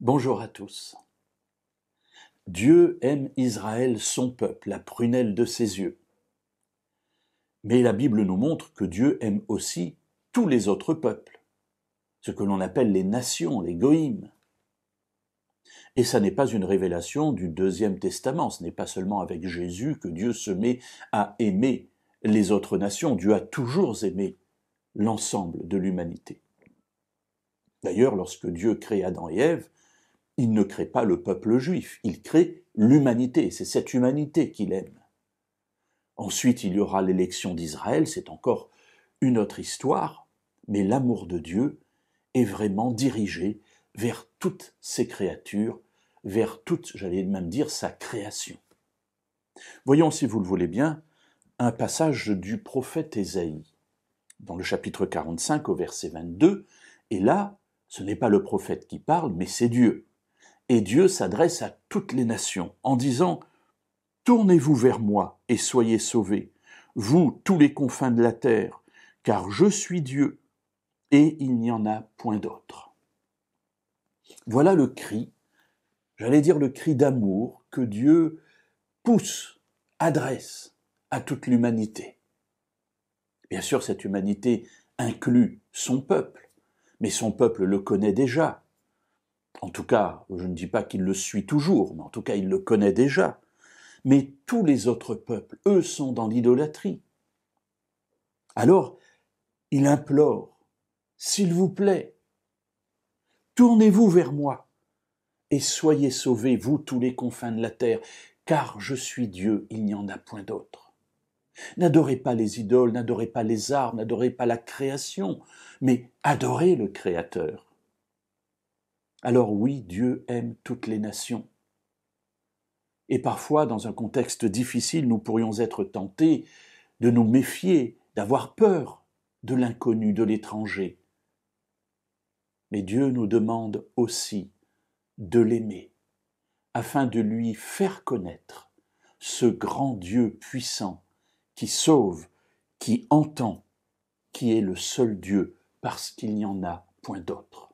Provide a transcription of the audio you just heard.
Bonjour à tous. Dieu aime Israël, son peuple, la prunelle de ses yeux. Mais la Bible nous montre que Dieu aime aussi tous les autres peuples, ce que l'on appelle les nations, les goïms. Et ça n'est pas une révélation du Deuxième Testament, ce n'est pas seulement avec Jésus que Dieu se met à aimer les autres nations. Dieu a toujours aimé l'ensemble de l'humanité. D'ailleurs, lorsque Dieu crée Adam et Ève, il ne crée pas le peuple juif, il crée l'humanité, c'est cette humanité qu'il aime. Ensuite, il y aura l'élection d'Israël, c'est encore une autre histoire, mais l'amour de Dieu est vraiment dirigé vers toutes ses créatures, vers toute, j'allais même dire, sa création. Voyons, si vous le voulez bien, un passage du prophète Ésaïe, dans le chapitre 45 au verset 22, et là, ce n'est pas le prophète qui parle, mais c'est Dieu. Et Dieu s'adresse à toutes les nations en disant « Tournez-vous vers moi et soyez sauvés, vous, tous les confins de la terre, car je suis Dieu, et il n'y en a point d'autre. » Voilà le cri, j'allais dire le cri d'amour que Dieu pousse, adresse à toute l'humanité. Bien sûr, cette humanité inclut son peuple, mais son peuple le connaît déjà. En tout cas, je ne dis pas qu'il le suit toujours, mais en tout cas, il le connaît déjà. Mais tous les autres peuples, eux, sont dans l'idolâtrie. Alors, il implore, s'il vous plaît, tournez-vous vers moi et soyez sauvés, vous tous les confins de la terre, car je suis Dieu, il n'y en a point d'autre. N'adorez pas les idoles, n'adorez pas les arbres, n'adorez pas la création, mais adorez le Créateur. Alors oui, Dieu aime toutes les nations. Et parfois, dans un contexte difficile, nous pourrions être tentés de nous méfier, d'avoir peur de l'inconnu, de l'étranger. Mais Dieu nous demande aussi de l'aimer, afin de lui faire connaître ce grand Dieu puissant qui sauve, qui entend, qui est le seul Dieu, parce qu'il n'y en a point d'autre.